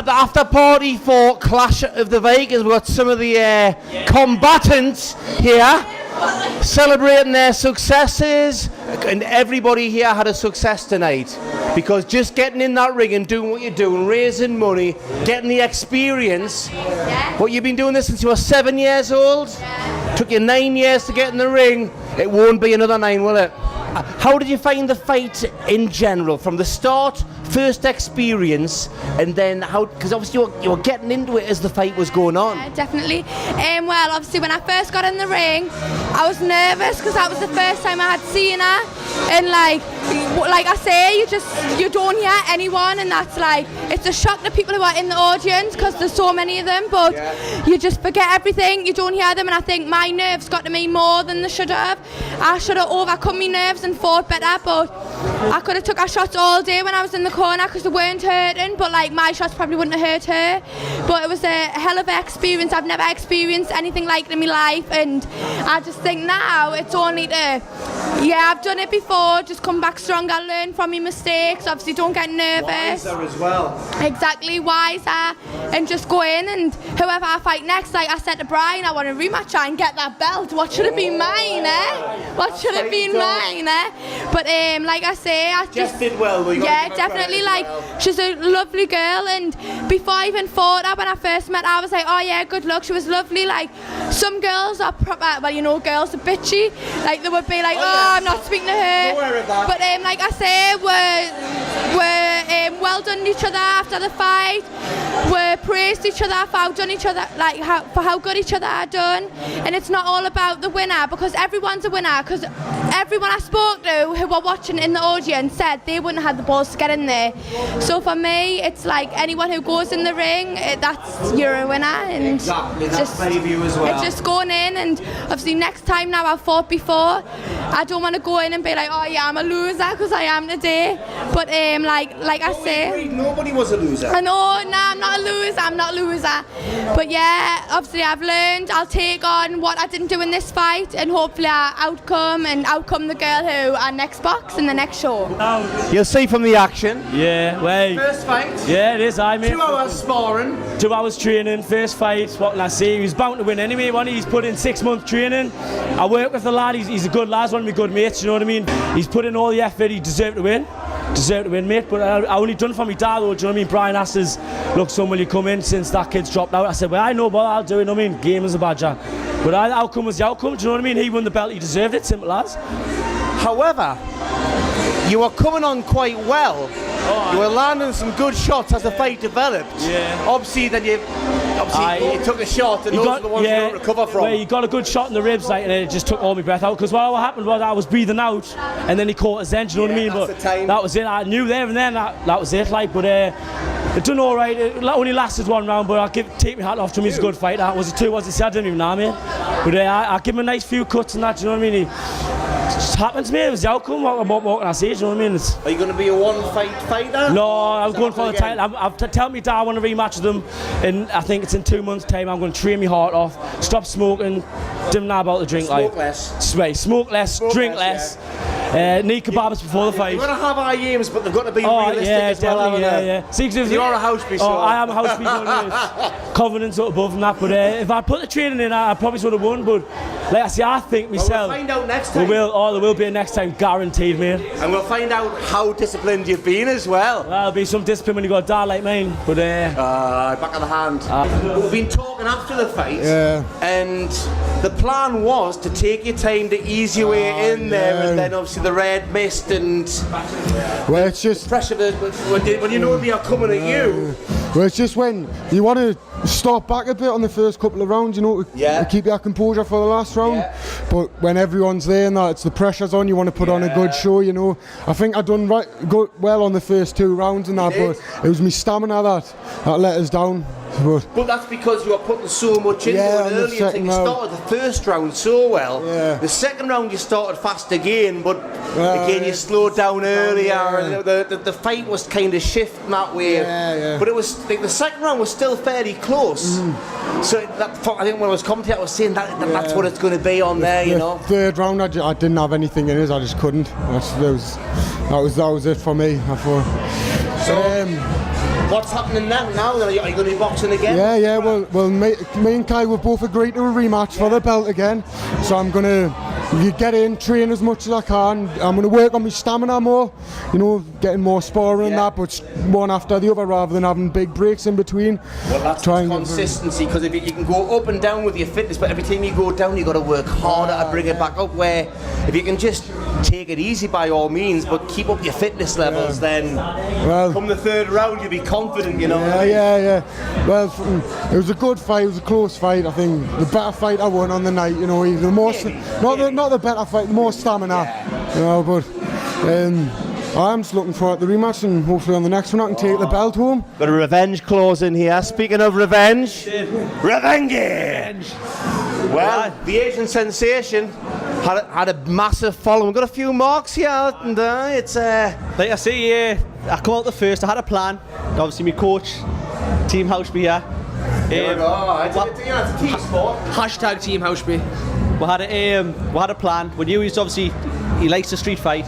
the after party for Clash of the Vikings. We've got some of the combatants here celebrating their successes, and everybody here had a success tonight, because just getting in that ring and doing what you're doing, raising money, getting the experience. What, you've been doing this since you were 7 years old? Took you 9 years to get in the ring. It won't be another 9, will it? How did you find the fight in general, from the start, first experience, and then how? Because obviously you were getting into it as the fight was going on. Yeah, definitely. Well, obviously when I first got in the ring, I was nervous because that was the first time I had seen her, and like I say, you don't hear anyone, and that's like, it's a shock to people who are in the audience because there's so many of them, but you just forget everything, you don't hear them, and I think my nerves got to me more than they should have. I should have overcome my nerves and fought better, but I could have took our shots all day when I was in the corner because they weren't hurting, but like my shots probably wouldn't have hurt her. But it was a hell of an experience. I've never experienced anything like it in my life, and I just think now it's only to, I've done it before, just come back stronger, learn from my mistakes, obviously don't get nervous. Wiser as well. Exactly, wiser, and just go in, and whoever I fight next, like I said to Brian, I want to rematch her and get that belt. What should it be, mine, What should it be, mine, But like I say, I just did well. Definitely. Like, she's a lovely girl, and before I even fought her, when I first met her, I was like, oh yeah, good luck. She was lovely. Like, some girls are proper, well, you know, girls are bitchy. Like, they would be like, I'm not speaking to her. But like I say, we're well done to each other after the fight. We praised each other for how done each other, like for how good each other had done. And it's not all about the winner, because everyone's a winner. Because everyone I spoke to who were watching in the audience said they wouldn't have the balls to get in there. So for me, it's like anyone who goes in the ring, you're a winner. And exactly, that's my view as well. It's just going in, and obviously next time now, I've fought before, I don't want to go in and be like, oh yeah, I'm a loser, because I am today. But like I say, nobody was a loser. I know, I'm not a loser. But yeah, obviously I've learned, I'll take on what I didn't do in this fight, and hopefully I outcome the girl who our next box in the next show. You'll see from the action. Yeah, well. First fight. Yeah, it is. 2 hours sparring. 2 hours training, first fight, what can I say? He was bound to win anyway, wasn't he? He's put in 6 months training. I work with the lad, he's a good lad, he's one of my good mates, you know what I mean? He's put in all the effort, he deserved to win. Mate, but I only done for my dad though, do you know what I mean? Brian asked us, look, son, will you come in since that kid's dropped out? I said, well, I know, but I'll do it, you know what I mean? Game is a badger. But the outcome was the outcome, do you know what I mean? He won the belt, he deserved it, simple as. However, you were coming on quite well. You were landing some good shots as the fight developed. Yeah. Obviously, then you took a shot, and those are the ones you don't recover from. Well, he got a good shot in the ribs, like, and it just took all my breath out. Because what happened was I was breathing out, and then he caught us then. Do you know what I mean? But that was it. I knew there and then that was it. Like, but it done all right. It only lasted 1 round, but take my hat off to him. He's a good fighter. Was it 2? Was it? I didn't even know, mate. But I give him a nice few cuts and that. Do you know what I mean? It just happened to me. It was the outcome. What can I say? Do you know what I mean? Are you going to be a one-fight fighter? No, I'm going for the title. I've told me dad I want to rematch with them, and I think it's in 2 months' time. I'm going to train my heart off, stop smoking, didn't know about the drink. Smoke less. Right, smoke less, drink less. Need kebabs before the fight. You're going to have our aims, but they've got to be realistic as well. Yeah. See, you're a HOUSHBY, so. I am a HOUSHBY. Confidence up above and that, but if I put the training in, I probably would have won. But like I say, I think myself. We'll find out next time. There will be a next time, guaranteed, mate. And we'll find out how disciplined you've been as well. There'll be some discipline when you got a dad like mine, but back of the hand. We've been talking after the fight, and the plan was to take your time to ease your way in there, and then obviously the red mist and it's just pressure when you know they are coming at you. Well, it's just when you want to start back a bit on the first couple of rounds, you know, to keep your composure for the last round. But when everyone's there and that, it's the pressure's on, you want to put on a good show, you know. I think I done well on the first 2 rounds and that, but it was my stamina that let us down. But that's because you were putting so much into it earlier. You started the first round so well. The second round you started fast again, but again you slowed down earlier. And the fight was kind of shifting that way. But it was like the second round was still fairly close. So I think when I was commentating, I was saying that's what it's going to be on there. You know. Third round, I didn't have anything in it. I just couldn't. That was it for me. I thought. What's happening now? Are you going to be boxing again? Yeah. Well, me and Kai will both agreed to a rematch for the belt again. So I'm gonna get in, train as much as I can. I'm gonna work on my stamina more. You know, getting more sparring and that, but one after the other rather than having big breaks in between. Well, that's consistency, because if you can go up and down with your fitness, but every time you go down, you got to work harder to bring it back up. Where if you can just take it easy by all means, but keep up your fitness levels, then come the third round, you'll be confident, you know. Yeah. Well, it was a good fight. It was a close fight. I think the better fight I won on the night. You know, the more not the better fight, the more stamina. You know, but I'm just looking forward to the rematch, and hopefully on the next one I can take the belt home. Got a revenge clause in here. Speaking of revenge, revenge. Well, the Asian sensation had a massive following. Got a few marks here, and it's like I say, I come out the first. I had a plan. Obviously, my coach, Team HOUSHBY here. It's a team sport. Hashtag Team HOUSHBY. We had a plan. We knew he likes the street fight.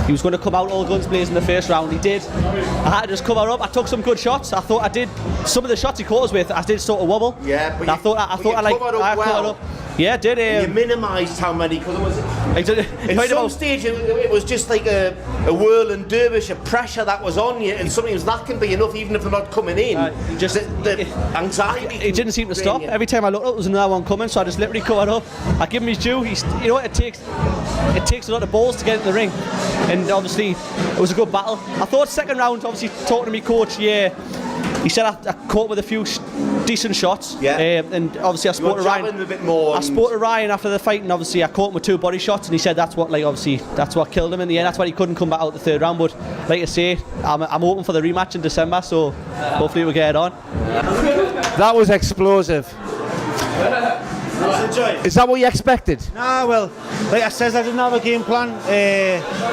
He was going to come out all guns blazing in the first round. He did. I had to just come out up. I took some good shots. I thought I did some of the shots he caught us with. I did sort of wobble. Yeah, but I thought I covered up. Yeah, I did. You minimised how many, because it was. At some stage, it was just like a whirling dervish of pressure that was on you, and sometimes that can be enough, even if they're not coming in. Just the anxiety. It didn't seem to stop. Every time I looked up, there was another one coming, so I just literally covered up. I give him his due. You know what? It takes a lot of balls to get in the ring, and obviously it was a good battle. I thought second round, obviously talking to me coach, he said I caught with a few decent shots. Yeah. And obviously I spoke to Ryan. A bit more. I spoke to Ryan after the fight, and obviously I caught him with 2 body shots, and he said that's what killed him in the end. That's why he couldn't come back out the third round. But like I say, I'm hoping for the rematch in December, so hopefully we'll get it on. That was explosive. Is that what you expected? Nah, well, like I said, I didn't have a game plan.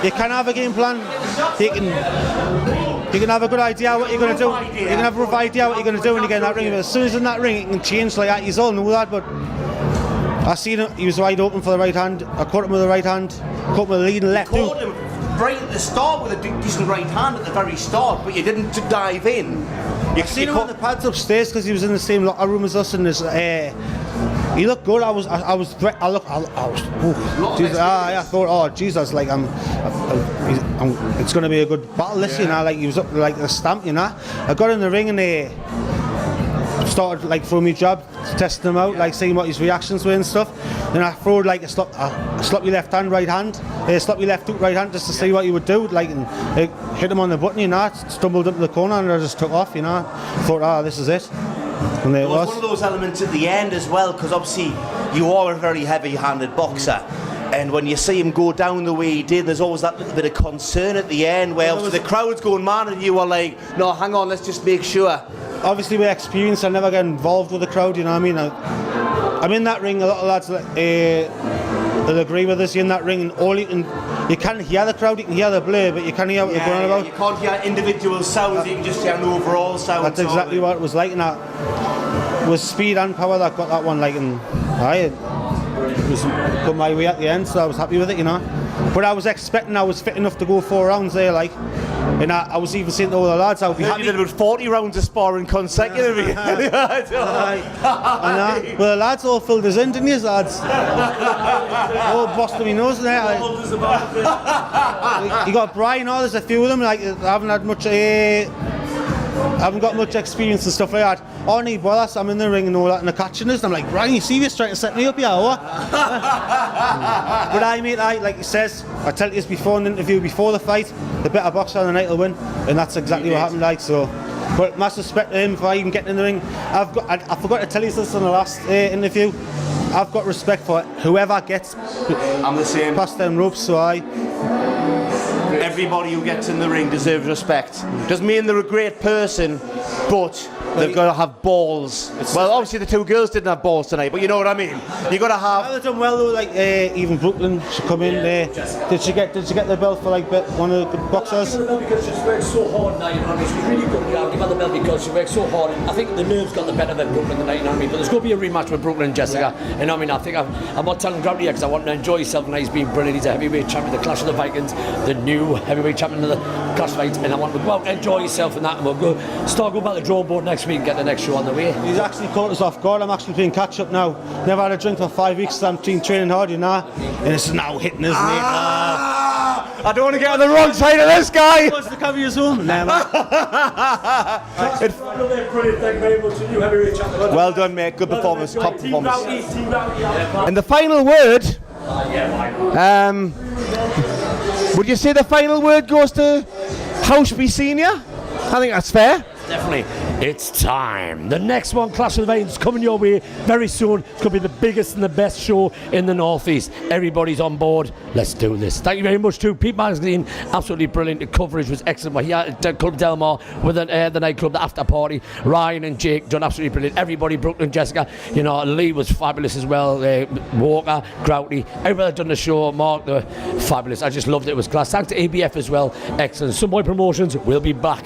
You can have a game plan. You can have a good idea what you're going to do. You can have a rough idea what you're going to do when you get in that ring. But as soon as in that ring, it can change like that. You all know that, but I seen him. He was wide open for the right hand. I caught him with the right hand. Caught him with the leading left. You caught him right at the start with a decent right hand at the very start, but you didn't dive in. I seen him on the pads upstairs because he was in the same locker room as us, and he looked good. I thought, oh Jesus, like it's going to be a good battle this, you know. Like he was up like a stamp, you know. I got in the ring and started like throwing me jab, testing him out, like seeing what his reactions were and stuff. Then I throwed like a sloppy left hand, right hand, sloppy left hook, right hand, just to see what he would do. Like, and hit him on the button, you know. Stumbled into the corner and I just took off, you know. Thought, this is it. And there was one of those elements at the end as well, because obviously you are a very heavy-handed boxer. And when you see him go down the way he did, there's always that little bit of concern at the end where the crowd's going mad and you are like, no, hang on, let's just make sure. Obviously with experience, I never get involved with the crowd, you know what I mean? I'm in that ring, a lot of lads will agree with us. You're in that ring and you can't hear the crowd, you can hear the blur, but you can't hear what they're going about. You can't hear individual sounds, you can just hear an overall sound. That's exactly what it was like, and that was speed and power that got that one, like, and it was come my way at the end, so I was happy with it, you know. But I was expecting I was fit enough to go 4 rounds there, like, and I was even saying to all the lads, I would be happy. You did about 40 rounds of sparring consecutively. Well, the lads all filled us in, didn't you, lads? All busting me nose there. You got Brian, there's a few of them, like, I haven't had much. I haven't got much experience and stuff like that. Oh, no bother, I'm in the ring and all that, and they're catching us, and I'm like, Brian, you serious trying to set me up here, or what? But mate, like he says, I tell you this before in the interview, before the fight, the better boxer on the night will win, and that's exactly what happened, like, so. But massive respect to him for even getting in the ring. I forgot to tell you this in the last interview. I've got respect for whoever gets past them ropes, so everybody who gets in the ring deserves respect. Doesn't mean they're a great person, but They've got to have balls. Well, obviously the two girls didn't have balls tonight, but you know what I mean. You got to have. They've done well though. Like even Brooklyn, she come in there. Did she get the belt for like one of the boxers? Because she's worked so hard now, you know what I mean? She's really good. I'll give her the belt because she worked so hard. I think the nerves got the better than Brooklyn tonight, you know what I mean? But there's going to be a rematch with Brooklyn and Jessica. You know what I mean? I think I'm not telling Gravity yet because I want to enjoy yourself tonight. He's been brilliant. He's a heavyweight champion of the Clash of the Vikings, the new heavyweight champion of the Clash fight. And I want to go out and enjoy yourself in that. And we'll start going back to the drawing board next week and get the next show on the way. He's actually caught us off guard. I'm actually playing catch up now. Never had a drink for 5 weeks. I'm training hard, you know. And it's now hitting us, mate. I don't want to get on the wrong side of this guy. What's the cover your home? Brilliant, thank you very much. You heavyweight champion. Well done, mate. Good performance. Top performance. Team Rowdy. And the final word. Would you say the final word goes to HOUSHBY Senior? I think that's fair. Definitely. It's time. The next one, Clash of the Vikings, coming your way very soon. It's going to be the biggest and the best show in the Northeast. Everybody's on board. Let's do this. Thank you very much to Peep Magazine. Absolutely brilliant. The coverage was excellent. We're here at Club Del Mar with the nightclub, the after party. Ryan and Jake done absolutely brilliant. Everybody, Brooklyn, Jessica, you know, Lee was fabulous as well. Walker, Grouty, everybody that done the show. Mark, fabulous. I just loved it. It was class. Thanks to ABF as well. Excellent. Some more promotions. We'll be back